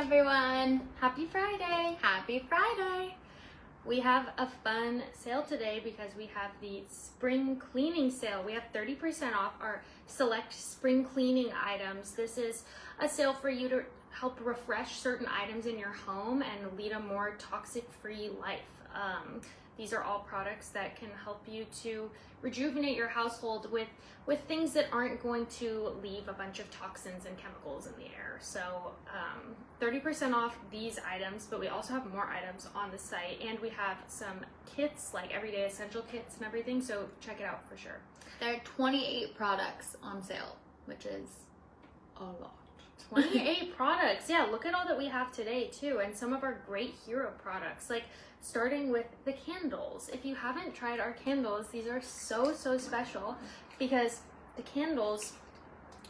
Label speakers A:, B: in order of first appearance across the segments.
A: everyone.
B: Happy Friday.
A: Happy Friday.
B: We have a fun sale today because we have the spring cleaning sale. We have 30% off our select spring cleaning items. This is a sale for you to help refresh certain items in your home and lead a more toxic-free life. These are all products that can help you to rejuvenate your household with things that aren't going to leave a bunch of toxins and chemicals in the air. So 30% off these items, but we also have more items on the site, and we have some kits, like everyday essential kits and everything, so check it out for sure.
A: There are 28 products on sale, which is a lot.
B: 28 products. Yeah, look at all that we have today too, and some of our great hero products, like starting with the candles. If you haven't tried our candles, these are so special because the candles,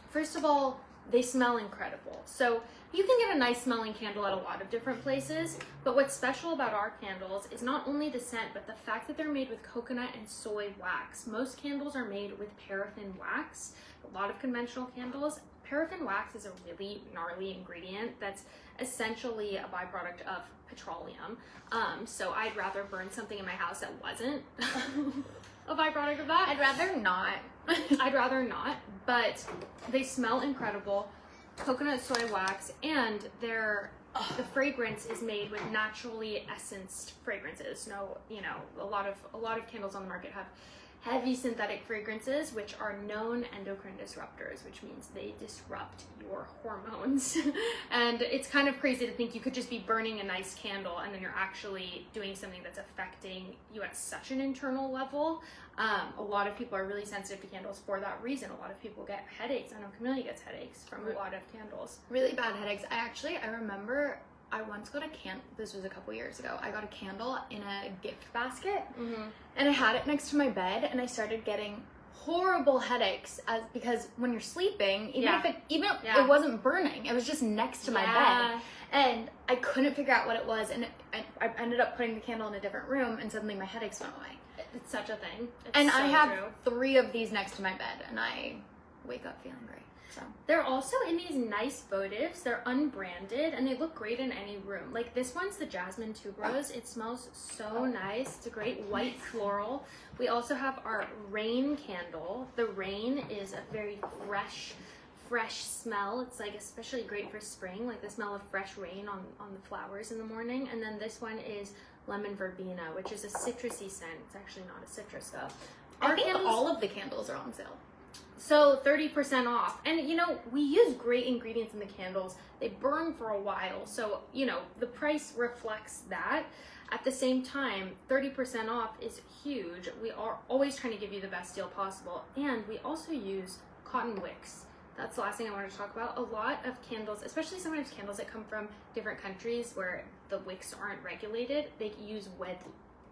B: first of all, they smell incredible. So you can get a nice smelling candle at a lot of different places, but what's special about our candles is not only the scent, but the fact that they're made with coconut and soy wax. Most candles are made with paraffin wax. A lot of conventional candles, paraffin wax is a really gnarly ingredient that's essentially a byproduct of petroleum. So I'd rather burn something in my house that wasn't a byproduct of that.
A: I'd rather not.
B: I'd rather not, but they smell incredible. Coconut soy wax, and the fragrance is made with naturally essenced fragrances. No, a lot of candles on the market have heavy synthetic fragrances, which are known endocrine disruptors, which means they disrupt your hormones. And it's kind of crazy to think you could just be burning a nice candle and then you're actually doing something that's affecting you at such an internal level. A lot of people are really sensitive to candles for that reason. A lot of people get headaches. I know Camilla gets headaches from a lot of candles.
A: Really bad headaches. I remember I once got this was a couple years ago, I got a candle in a gift basket, and I had it next to my bed, and I started getting horrible headaches because when you're sleeping, it wasn't burning, it was just next to my bed, and I couldn't figure out what it was, and I ended up putting the candle in a different room, and suddenly my headaches went away.
B: It's such a thing.
A: And I have 3 of these next to my bed, and I wake up feeling great. So.
B: They're also in these nice votives. They're unbranded and they look great in any room. Like this one's the Jasmine Tuberose. It smells so nice. It's a great white floral. We also have our Rain candle. The Rain is a very fresh smell. It's like especially great for spring, like the smell of fresh rain on the flowers in the morning. And then this one is Lemon Verbena, which is a citrusy scent. It's actually not a citrus though.
A: I think all of the candles are on sale.
B: So 30% off. And we use great ingredients in the candles. They burn for a while. So, the price reflects that. At the same time, 30% off is huge. We are always trying to give you the best deal possible. And we also use cotton wicks. That's the last thing I wanted to talk about. A lot of candles, especially sometimes candles that come from different countries where the wicks aren't regulated, they use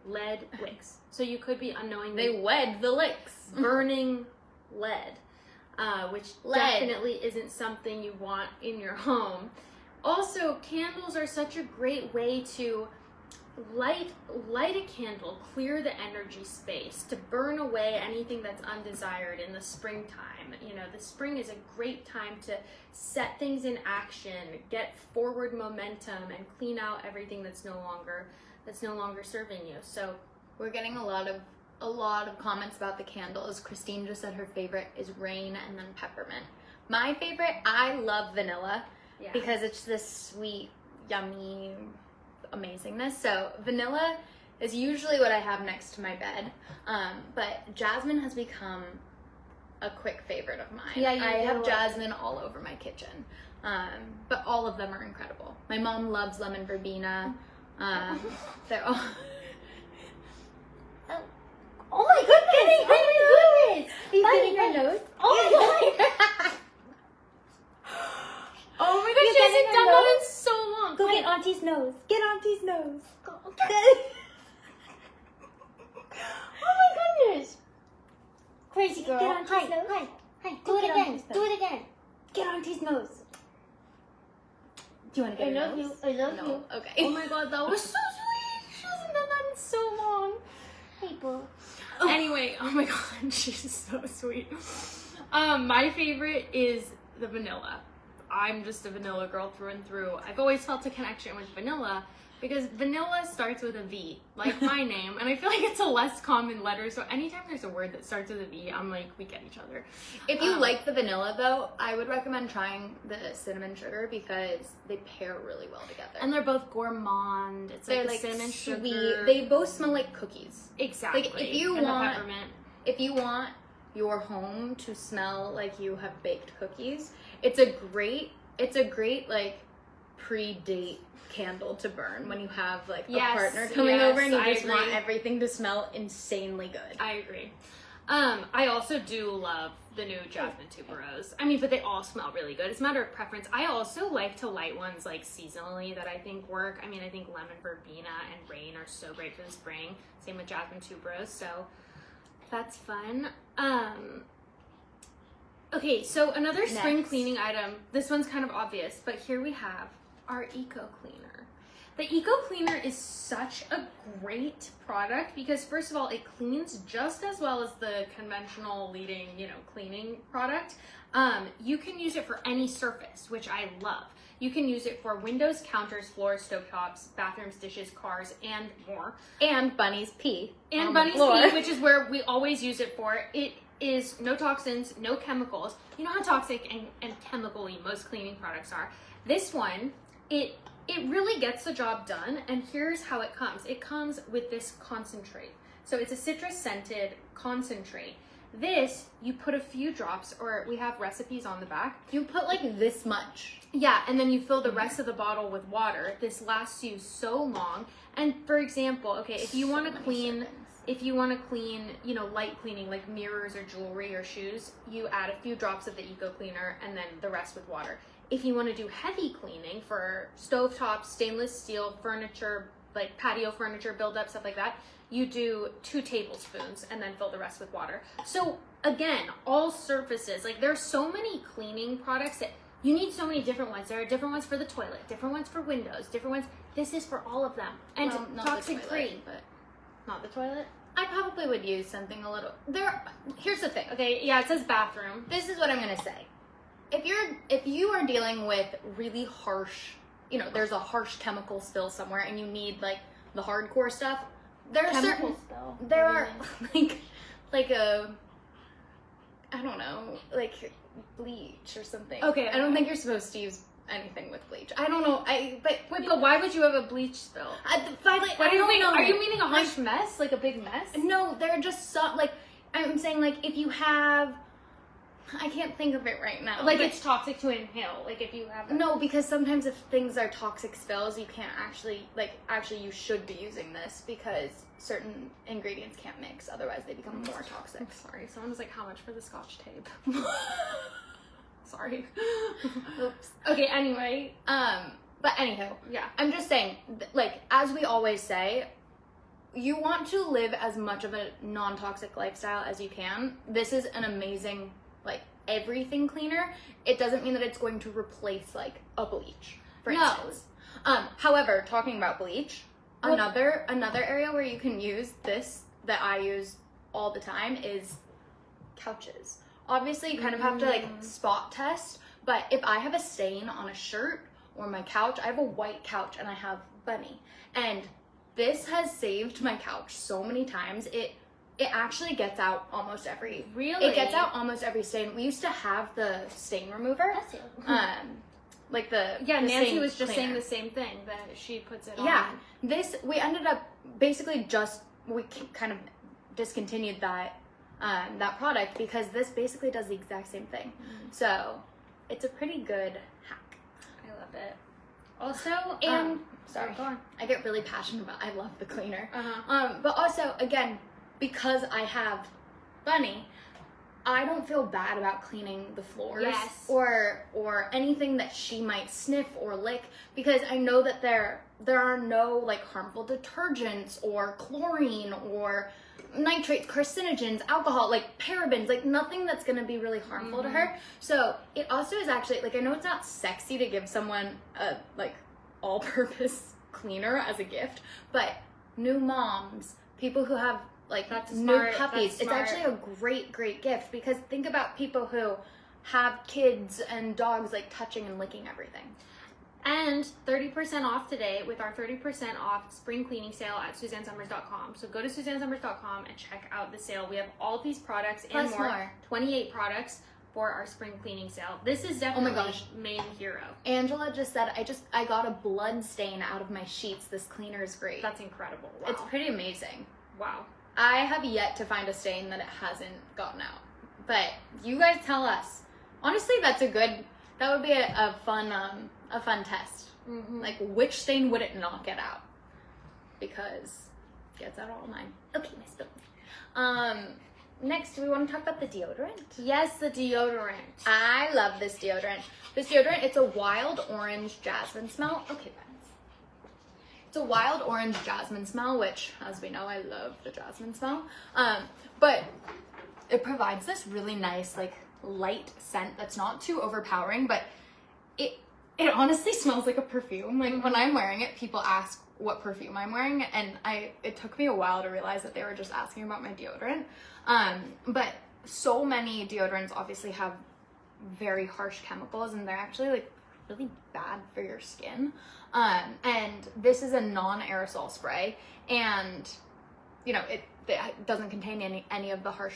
B: lead wicks. So you could be unknowingly
A: They wed the licks.
B: burning lead, which definitely isn't something you want in your home. Also, candles are such a great way to light a candle, clear the energy space, to burn away anything that's undesired in the springtime. The spring is a great time to set things in action, get forward momentum, and clean out everything that's no longer serving you. So
A: we're getting a lot of comments about the candles. Christine just said her favorite is Rain and then Peppermint. My favorite, I love vanilla because it's this sweet, yummy amazingness. So vanilla is usually what I have next to my bed, but jasmine has become a quick favorite of mine.
B: Yeah,
A: I have jasmine all over my kitchen, but all of them are incredible. My mom loves lemon verbena. They're all...
B: Oh my goodness! Oh my goodness!
A: Are you getting your nose?
B: Oh my god! Oh my gosh, she hasn't done that in so long.
C: Go get Auntie's nose. Get Auntie's nose.
B: Oh my goodness!
C: Crazy girl. Get Auntie's Hi, nose. Hi. Do it Get again. Auntie's Do nose. it again. Get Auntie's nose.
A: Do you want to
C: I
A: get your
C: love
A: nose?
C: you. I love
A: No.
C: you.
A: Okay.
B: Oh my god, that was so sweet! She hasn't done that in so long.
C: Hey, boo.
B: Anyway, oh my god, she's so sweet. My favorite is the vanilla. I'm just a vanilla girl through and through. I've always felt a connection with vanilla because vanilla starts with a V, like my name, and I feel like it's a less common letter, so anytime there's a word that starts with a V, I'm like, we get each other.
A: If you like the vanilla, though, I would recommend trying the cinnamon sugar because they pair really well together.
B: And they're both gourmand. It's
A: they're
B: like cinnamon
A: sweet.
B: sugar.
A: They both smell like cookies.
B: Exactly.
A: Like if you
B: and
A: want,
B: the peppermint.
A: if you want your home to smell like you have baked cookies, it's a great like pre-date candle to burn when you have like a partner coming over and you just want everything to smell insanely good.
B: I agree. I also do love the new Jasmine Tuberose. I mean, but they all smell really good. It's a matter of preference. I also like to light ones like seasonally that I think work. I mean, I think Lemon Verbena and Rain are so great for the spring. Same with Jasmine Tuberose. So that's fun. Okay, so another spring cleaning item. This one's kind of obvious, but here we have our Eco Cleaner. The Eco Cleaner is such a great product because first of all, it cleans just as well as the conventional leading, cleaning product. You can use it for any surface, which I love. You can use it for windows, counters, floors, stovetops, bathrooms, dishes, cars, and more.
A: And bunnies pee.
B: And bunnies pee, which is where we always use it for. It is no toxins, no chemicals. You know how toxic and chemical-y most cleaning products are. This one, it really gets the job done, and here's how it comes. It comes with this concentrate. So it's a citrus-scented concentrate. This, you put a few drops, or we have recipes on the back.
A: You put like this much.
B: Yeah, and then you fill the rest of the bottle with water. This lasts you so long. And for example, okay, if you want to clean, light cleaning like mirrors or jewelry or shoes, you add a few drops of the Eco Cleaner and then the rest with water. If you want to do heavy cleaning for stovetops, stainless steel, furniture, like patio furniture buildup, stuff like that, you do 2 tablespoons and then fill the rest with water. So again, all surfaces, like there's so many cleaning products that you need so many different ones. There are different ones for the toilet, different ones for windows, different ones. This is for all of them. And toxic free.
A: But
B: not the toilet?
A: I probably would use something a little. Here's the thing.
B: Okay, yeah, it says bathroom.
A: This is what I'm gonna say. If you are dealing with really harsh, there's a harsh chemical spill somewhere, and you need like the hardcore stuff. There are certain. There are like a. I don't know, like bleach or something.
B: Okay.
A: I don't think you're supposed to use anything with bleach. I don't know.
B: But why would you have a bleach spill?
A: I don't know.
B: Are you meaning a harsh mess? Like a big mess?
A: No, they're just so, like, I'm saying, like, if you have, I can't think of it right now.
B: Like it's toxic to inhale. Like if you have
A: No, because sometimes if things are toxic spills, you can't actually you should be using this because certain ingredients can't mix. Otherwise, they become more toxic.
B: I'm sorry. Someone was like, how much for the Scotch tape? Sorry.
A: Oops.
B: Okay, anyway.
A: But anyhow,
B: yeah.
A: I'm just saying, like, as we always say, you want to live as much of a non-toxic lifestyle as you can. This is an amazing, like, everything cleaner. It doesn't mean that it's going to replace, like, a bleach, for instance. However, talking about bleach, another area where you can use this that I use all the time is couches. Obviously, you kind of have to, like, spot test, but if I have a stain on a shirt or my couch, I have a white couch and I have Bunny, and this has saved my couch so many times. It actually gets out almost every...
B: Really?
A: It gets out almost every stain. We used to have the stain remover.
C: That's it.
A: Like the...
B: Yeah,
A: the
B: Nancy
A: stain
B: was just saying
A: cleaner.
B: the same thing, that she puts it on.
A: Yeah. We ended up basically we kind of discontinued that product because this basically does the exact same thing. So it's a pretty good hack.
B: I love it. Also,
A: sorry,
B: go on.
A: I get really passionate about. I love the cleaner.
B: Uh-huh.
A: But also, again, because I have Bunny, I don't feel bad about cleaning the floors or anything that she might sniff or lick because I know that there are no like harmful detergents or chlorine or nitrates, carcinogens, alcohol, like parabens, like nothing that's going to be really harmful to her. So it also is actually, like, I know it's not sexy to give someone a like all-purpose cleaner as a gift, but new moms, people who have like new puppies, it's actually a great gift because think about people who have kids and dogs like touching and licking everything.
B: And 30% off today with our 30% off spring cleaning sale at SuzanneSomers.com. So go to SuzanneSomers.com and check out the sale. We have all these products and more. 28 products for our spring cleaning sale. This is definitely main hero.
A: Angela just said, I got a blood stain out of my sheets. This cleaner is great.
B: That's incredible. Wow.
A: It's pretty amazing.
B: Wow.
A: I have yet to find a stain that it hasn't gotten out. But you guys tell us. Honestly, that would be a fun test.
B: Mm-hmm.
A: Like, which stain would it not get out? Because it gets out all mine. Okay, my spill. Next, do we want to talk about the deodorant?
B: Yes, the deodorant.
A: I love this deodorant. This deodorant, it's a wild orange jasmine smell. Okay, friends. It's a wild orange jasmine smell, which, as we know, I love the jasmine smell. But it provides this really nice, like, light scent that's not too overpowering, but it honestly smells like a perfume. Like, when I'm wearing it, people ask what perfume I'm wearing, and it took me a while to realize that they were just asking about my deodorant. But so many deodorants obviously have very harsh chemicals, and they're actually like really bad for your skin. And this is a non-aerosol spray, and you know, it doesn't contain any of the harsh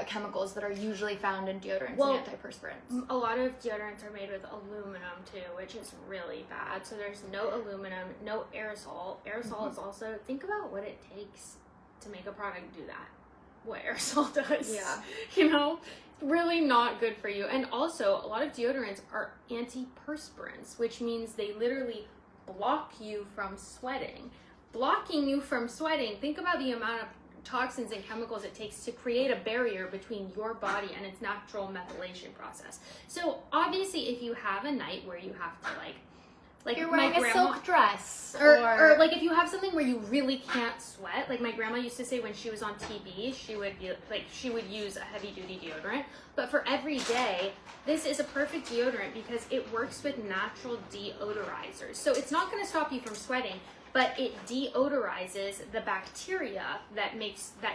A: chemicals that are usually found in deodorants and antiperspirants.
B: A lot of deodorants are made with aluminum too, which is really bad. So there's no aluminum, no aerosol. Aerosol is also, think about what it takes to make a product do that. What aerosol does.
A: Yeah.
B: You know, really not good for you. And also, a lot of deodorants are antiperspirants, which means they literally block you from sweating. Blocking you from sweating, think about the amount of toxins and chemicals it takes to create a barrier between your body and its natural methylation process. So obviously, if you have a night where you have to like
A: you're wearing a silk dress,
B: or like if you have something where you really can't sweat, like my grandma used to say when she was on TB, she would use a heavy duty deodorant. But for every day, this is a perfect deodorant because it works with natural deodorizers. So it's not going to stop you from sweating, but it deodorizes the bacteria that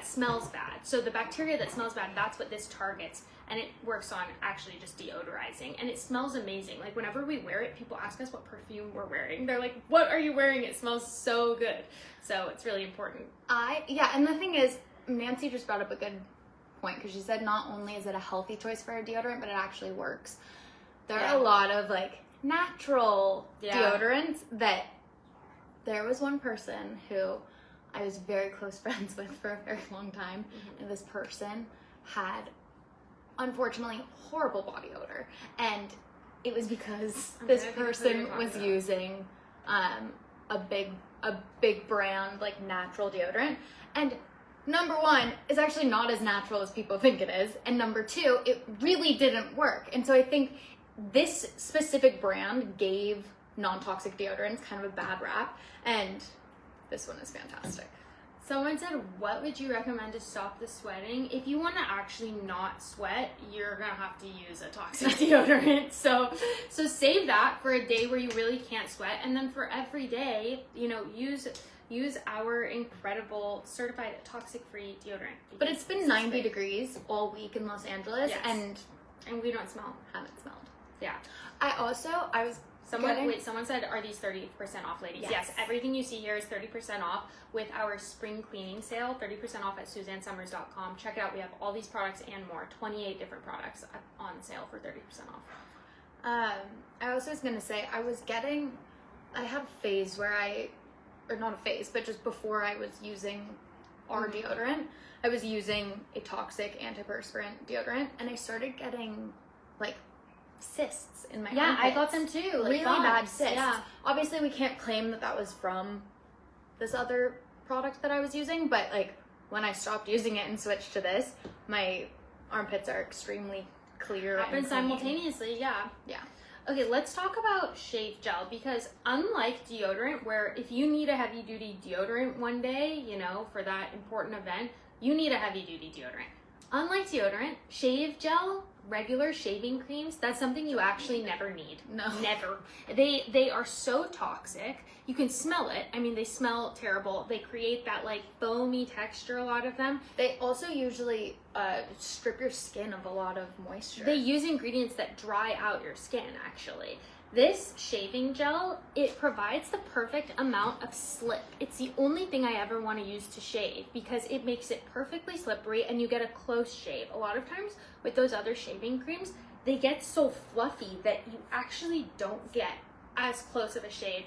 B: smells bad. So the bacteria that smells bad, that's what this targets, and it works on actually just deodorizing, and it smells amazing. Like whenever we wear it, people ask us what perfume we're wearing. They're like, "What are you wearing? It smells so good." So it's really important.
A: And the thing is, Nancy just brought up a good point because she said not only is it a healthy choice for a deodorant, but it actually works. There are a lot of like natural deodorants that. There was one person who I was very close friends with for a very long time, and this person had, unfortunately, horrible body odor, and it was because this person was using a big brand, like, natural deodorant, and number one, it's actually not as natural as people think it is, and number two, it really didn't work, and so I think this specific brand gave non-toxic deodorants kind of a bad rap, and this one is fantastic.
B: Someone said, what would you recommend to stop the sweating? If you want to actually not sweat, you're gonna have to use a toxic deodorant. So save that for a day where you really can't sweat, and then for every day, you know, use our incredible certified toxic-free deodorant.
A: But it's been 90 degrees all week in Los Angeles, and
B: we don't smell.
A: Haven't smelled.
B: Yeah.
A: Someone
B: said, are these 30% off, ladies? Yes, everything you see here is 30% off with our spring cleaning sale, 30% off at SuzanneSomers.com. Check it out. We have all these products and more, 28 different products on sale for 30% off.
A: I also was going to say, I had a phase where or not a phase, but just before I was using our deodorant, I was using a toxic antiperspirant deodorant, and I started getting, like, cysts in my armpits.
B: I got them too. Like
A: really bad cysts. Yeah. Obviously, we can't claim that was from this other product that I was using, but like when I stopped using it and switched to this, my armpits are extremely clear.
B: Happens simultaneously, yeah. Okay, let's talk about shave gel, because unlike deodorant, where if you need a heavy duty deodorant one day, you know, for that important event, you need a heavy duty deodorant. Unlike deodorant, shave gel regular shaving creams, that's something you actually never need.
A: No.
B: Never. They are so toxic. You can smell it. I mean, they smell terrible. They create that like foamy texture, a lot of them.
A: They also usually strip your skin of a lot of moisture.
B: They use ingredients that dry out your skin, actually. This shaving gel, it provides the perfect amount of slip. It's the only thing I ever want to use to shave because it makes it perfectly slippery and you get a close shave. A lot of times with those other shaving creams, they get so fluffy that you actually don't get as close of a shave,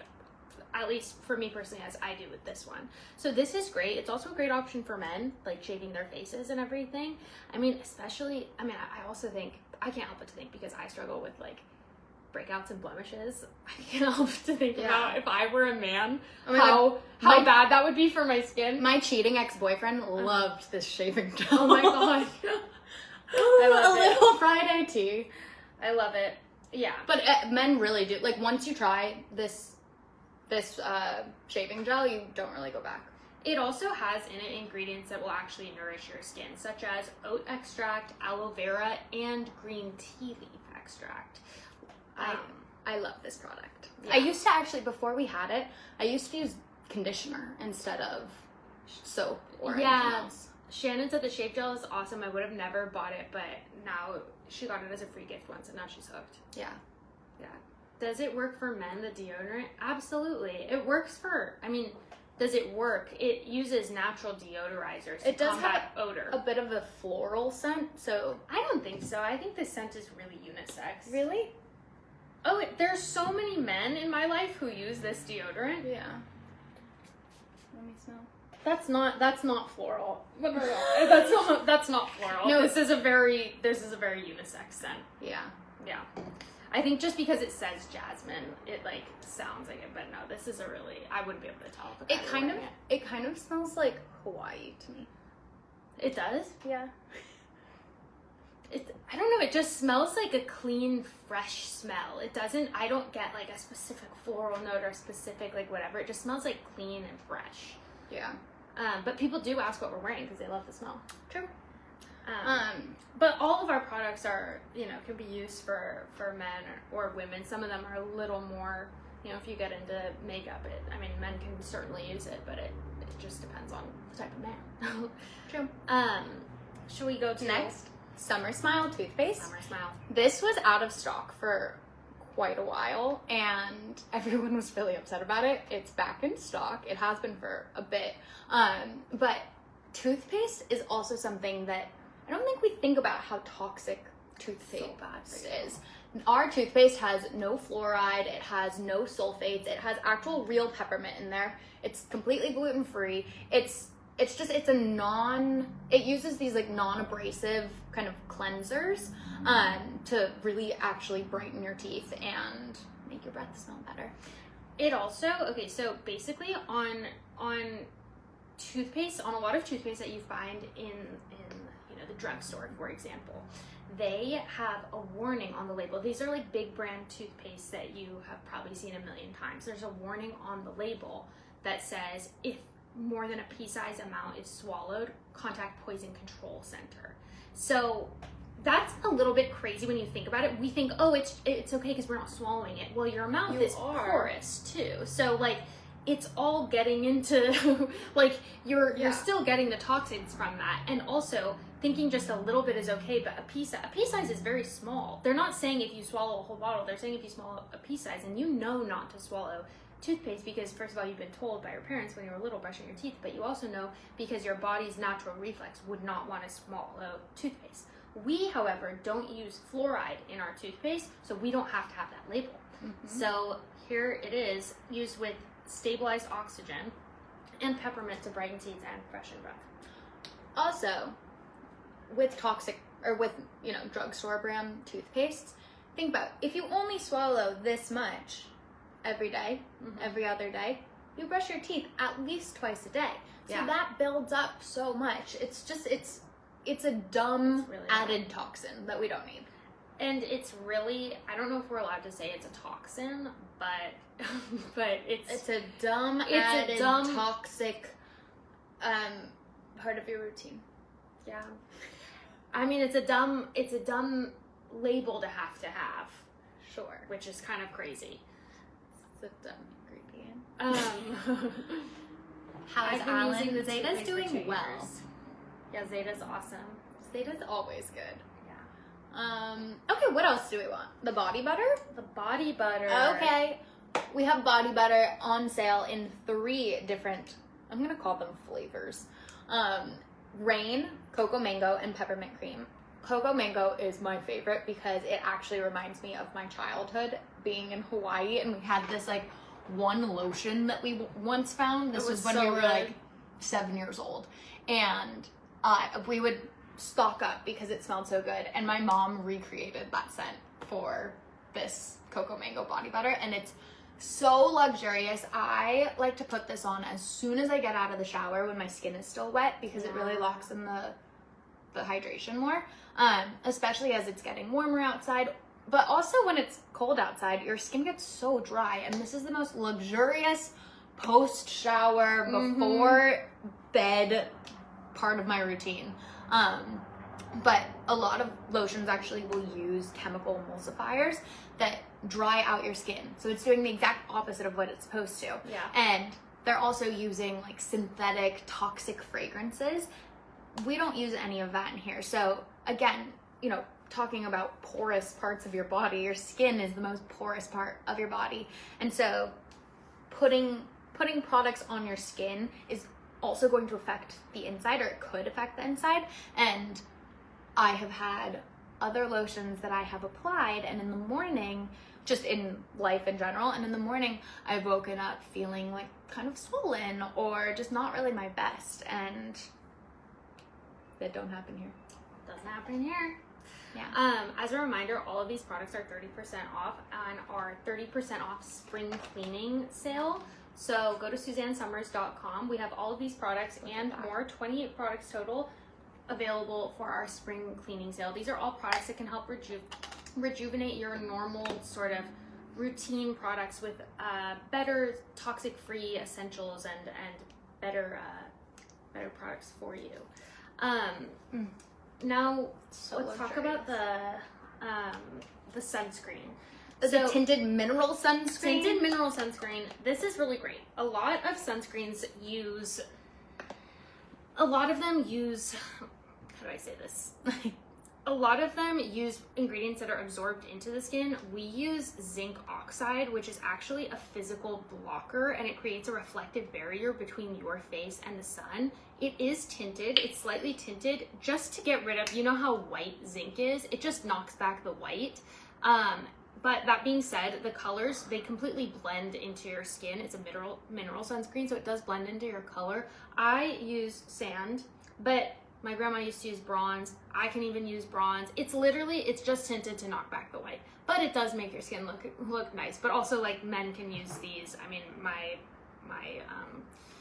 B: at least for me personally, as I do with this one. So this is great. It's also a great option for men, like shaving their faces and everything. I mean, especially, I also think, I can't help but to think, because I struggle with like breakouts and blemishes, I can't help to think about if I were a man, how bad that would be for my skin.
A: My cheating ex-boyfriend loved this shaving gel.
B: Oh my god.
A: I love it. Little Friday tea.
B: I love it. Yeah.
A: But men really do. Like, once you try this shaving gel, you don't really go back.
B: It also has in it ingredients that will actually nourish your skin, such as oat extract, aloe vera, and green tea leaf extract.
A: I love this product.
B: Yeah.
A: I used to actually, before we had it, I used to use conditioner instead of soap or anything else.
B: Shannon said the shave gel is awesome. I would have never bought it, but now she got it as a free gift once, and now she's hooked.
A: Yeah.
B: Yeah. Does it work for men, the deodorant? Absolutely. It works for, does it work? It uses natural deodorizers to combat odor.
A: A bit of a floral scent, so...
B: I don't think so. I think the scent is really unisex.
A: Really?
B: Oh, there's so many men in my life who use this deodorant.
A: Yeah. Let me smell.
B: That's not floral. That's not floral.
A: No,
B: this is a very unisex scent.
A: Yeah.
B: Yeah. I think just because it says jasmine, it like sounds like it, but no, this is I wouldn't be able to tell if the guy were wearing
A: It kind of smells like Hawaii to me.
B: It does?
A: Yeah.
B: I don't know, it just smells like a clean, fresh smell. I don't get like a specific floral note or specific like whatever. It just smells like clean and fresh.
A: Yeah.
B: But people do ask what we're wearing because they love the smell.
A: True.
B: But all of our products are, can be used for men or women. Some of them are a little more, if you get into makeup, men can certainly use it, but it just depends on the type of man.
A: True.
B: Should we go to
A: next? Summer Smile toothpaste.
B: Summer Smile.
A: This was out of stock for quite a while, and everyone was really upset about it. It's back in stock. It has been for a bit. But toothpaste is also something that I don't think we think about how toxic toothpaste is. Our toothpaste has no fluoride, it has no sulfates, it has actual real peppermint in there. It's completely gluten-free. It uses these like non-abrasive kind of cleansers to really actually brighten your teeth and make your breath smell better.
B: It also, so basically on toothpaste, on a lot of toothpaste that you find in the drugstore, for example, they have a warning on the label. These are like big brand toothpaste that you have probably seen a million times. There's a warning on the label that says if more than a pea-sized amount is swallowed, contact Poison Control Center. So that's a little bit crazy when you think about it. We think, oh, it's okay because we're not swallowing it. Well, your mouth is porous too. So like it's all getting into like you're still getting the toxins from that. And also thinking just a little bit is okay, but a pea size is very small. They're not saying if you swallow a whole bottle, they're saying if you swallow a pea size, and you know not to swallow toothpaste because first of all, you've been told by your parents when you were little brushing your teeth, but you also know because your body's natural reflex would not want to swallow toothpaste. We, however, don't use fluoride in our toothpaste, so we don't have to have that label. Mm-hmm. So here it is, used with stabilized oxygen and peppermint to brighten teeth and freshen breath.
A: Also, with drugstore brand toothpaste, think about if you only swallow this much every day, every other day, you brush your teeth at least twice a day. So that builds up so much. It's a dumb really added toxin that we don't need.
B: And it's really, I don't know if we're allowed to say it's a toxin, but it's
A: a dumb added toxic part of your routine.
B: Yeah. It's a dumb label to have.
A: Sure.
B: Which is kind of crazy.
A: It's a dumb ingredient. How's
B: I've been
A: Alan?
B: using the
A: Zeta's
B: toothpaste for
A: doing
B: 2
A: well.
B: years. Yeah, Zeta's awesome.
A: Zeta's always good.
B: Yeah.
A: Okay, what else do we want? The body butter?
B: The body butter.
A: Okay. We have body butter on sale in 3 different, I'm going to call them flavors. Rain, cocoa mango, and peppermint cream. Cocoa mango is my favorite because it actually reminds me of my childhood being in Hawaii, and we had this like one lotion that we once found. This was when we were like 7 years old, and we would stock up because it smelled so good, and my mom recreated that scent for this cocoa mango body butter, and it's so luxurious. I like to put this on as soon as I get out of the shower when my skin is still wet because it really locks in the hydration more, especially as it's getting warmer outside. But also when it's cold outside, your skin gets so dry, and this is the most luxurious post-shower, before bed part of my routine. But a lot of lotions actually will use chemical emulsifiers that dry out your skin. So it's doing the exact opposite of what it's supposed to.
B: Yeah.
A: And they're also using like synthetic toxic fragrances. We don't use any of that in here. So again, you know, talking about porous parts of your body, your skin is the most porous part of your body. And so putting products on your skin is also going to affect the inside, or it could affect the inside. And I have had other lotions that I have applied, and in the morning, just in life in general, and in the morning I've woken up feeling like kind of swollen or just not really my best, and that don't happen here.
B: Doesn't happen here.
A: Yeah.
B: As a reminder, all of these products are 30% off on our 30% off spring cleaning sale. So go to SuzanneSomers.com. We have all of these products and more, 28 products total, available for our spring cleaning sale. These are all products that can help rejuvenate your normal sort of routine products with better toxic-free essentials and better products for you. Now let's talk about the sunscreen.
A: The tinted mineral sunscreen.
B: Tinted mineral sunscreen. This is really great. A lot of sunscreens use. How do I say this? A lot of them use ingredients that are absorbed into the skin. We use zinc oxide, which is actually a physical blocker, and it creates a reflective barrier between your face and the sun. It is tinted. It's slightly tinted just to get rid of, you know how white zinc is? It just knocks back the white. But that being said, the colors, they completely blend into your skin. It's a mineral sunscreen, so it does blend into your color. I use sand, but my grandma used to use bronze. I can even use bronze. It's just tinted to knock back the white. But it does make your skin look nice. But also, like, men can use these. I mean,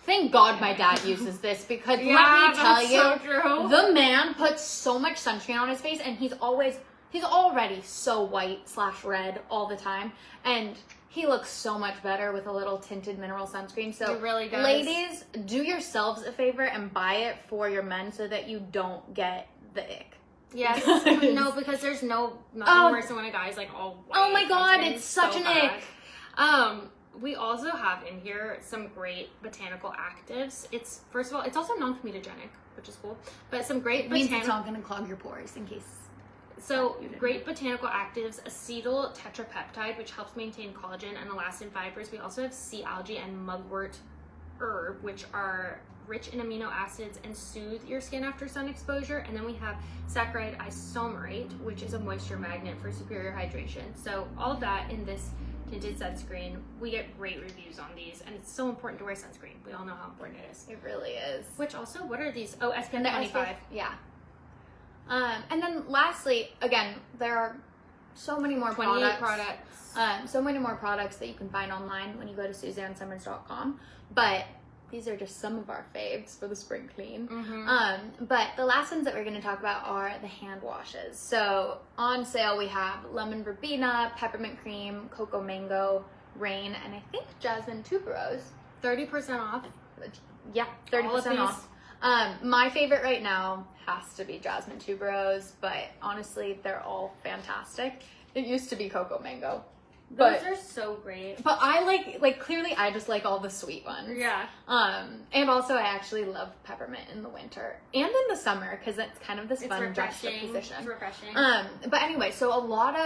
A: Thank God my dad uses this, because let me tell you,
B: so true.
A: The man puts so much sunscreen on his face, and he's already so white/red all the time, and he looks so much better with a little tinted mineral sunscreen. So
B: it really does.
A: Ladies, do yourselves a favor and buy it for your men so that you don't get the ick.
B: Yes. No, because there's nothing worse than when a guy's like all white.
A: Oh my God, it's such an ick.
B: We also have in here some great botanical actives. It's, first of all, it's also non-comedogenic, which is cool. But some great
A: means it's not going to clog your pores, in case.
B: So great botanical actives, acetyl tetrapeptide, which helps maintain collagen and elastin fibers. We also have sea algae and mugwort herb, which are rich in amino acids and soothe your skin after sun exposure. And then we have saccharide isomerate, which is a moisture magnet for superior hydration. So all of that in this tinted sunscreen. We get great reviews on these, and it's so important to wear sunscreen. We all know how important it is.
A: It really is.
B: Which also, what are these? Oh, SPF 25.
A: Yeah. And then lastly, again, there are so many more
B: 28
A: products. So many more products that you can find online when you go to SuzanneSomers.com. But these are just some of our faves for the spring clean. But the last ones that we're going to talk about are the hand washes. So on sale we have lemon verbena, peppermint cream, cocoa mango, rain, and I think jasmine tuberose.
B: 30% off.
A: Yeah, 30% off. My favorite right now has to be Jasmine Tuberose, but honestly, they're all fantastic. It used to be Cocoa Mango.
B: Those are so great.
A: But I like clearly I just like all the sweet ones.
B: Yeah.
A: And also I actually love peppermint in the winter and in the summer because it's kind of this fun juxtaposition.
B: It's refreshing.
A: But anyway, so a lot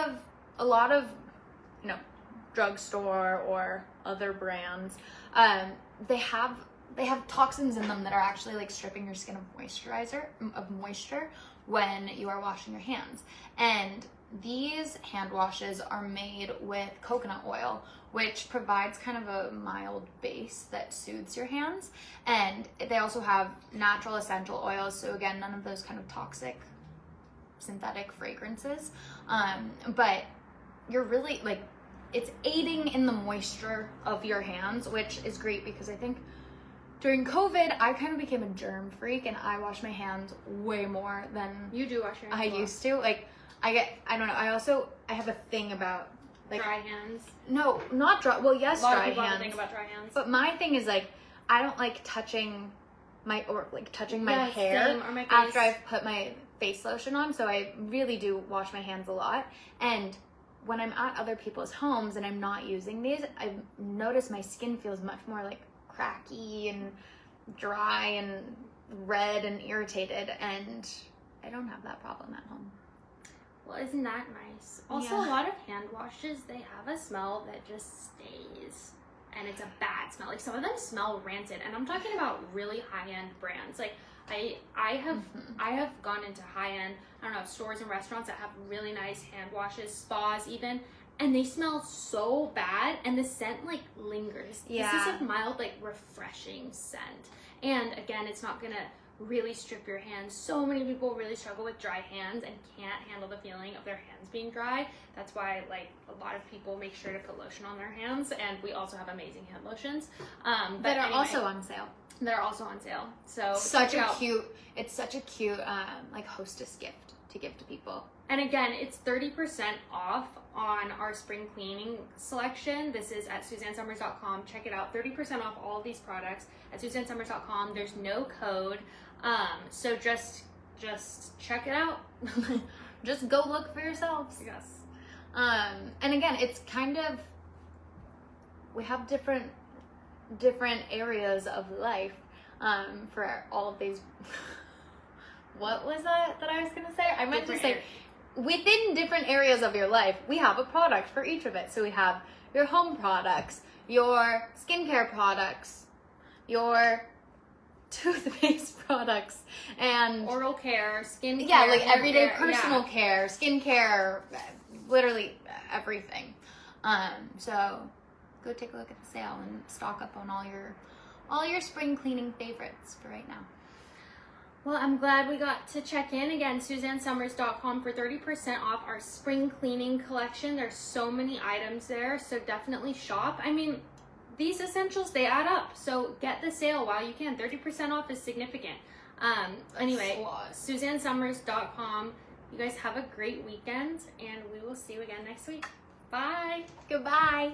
A: of you know, drugstore or other brands, they have toxins in them that are actually like stripping your skin of moisture when you are washing your hands. And these hand washes are made with coconut oil, which provides kind of a mild base that soothes your hands. And they also have natural essential oils, so again, none of those kind of toxic synthetic fragrances. But you're really like, it's aiding in the moisture of your hands, which is great because I think during COVID, I kind of became a germ freak and I wash my hands way more than
B: you do wash your hands
A: I used to. Like, I don't know. I have a thing about like
B: dry hands.
A: No, not dry. Well, yes, dry hands.
B: A lot of people have a thing about dry hands.
A: But my thing is like, I don't like touching my hair
B: same, or my face.
A: after I've put my face lotion on. So I really do wash my hands a lot. And when I'm at other people's homes and I'm not using these, I've noticed my skin feels much more like cracky and dry and red and irritated, and I don't have that problem at home.
B: Well, isn't that nice? Also,
A: Yeah.
B: a lot of hand washes, they have a smell that just stays. And it's a bad smell. Like, some of them smell rancid. And I'm talking about really high-end brands. Like, I have gone into high-end, I don't know, stores and restaurants that have really nice hand washes, spas even, and they smell so bad, and the scent, like, lingers.
A: Yeah.
B: This is a mild, like, refreshing scent. And, again, it's not gonna really strip your hands. So many people really struggle with dry hands and can't handle the feeling of their hands being dry. That's why, like, a lot of people make sure to put lotion on their hands, and we also have amazing hand lotions
A: That are also on sale.
B: That are also on sale. So
A: It's such a cute like hostess gift to give to people.
B: And again, it's 30% off on our spring cleaning selection. This is at SuzanneSomers.com. Check it out. 30% off all of these products at SuzanneSomers.com. There's no code. So just check it out.
A: Just go look for yourselves.
B: Yes.
A: And again, it's kind of, we have different areas of life for all of these. What was that I was gonna say? I meant to say within different areas of your life, we have a product for each of it. So we have your home products, your skincare products, your toothpaste products, and
B: oral care, skin care.
A: Yeah, like everyday
B: care,
A: personal care, skincare, literally everything. So go take a look at the sale and stock up on all your spring cleaning favorites for right now.
B: Well, I'm glad we got to check in. Again, SuzanneSomers.com for 30% off our spring cleaning collection. There's so many items there, so definitely shop. I mean, these essentials, they add up. So get the sale while you can. 30% off is significant. Anyway, SuzanneSomers.com. You guys have a great weekend, and we will see you again next week. Bye.
A: Goodbye.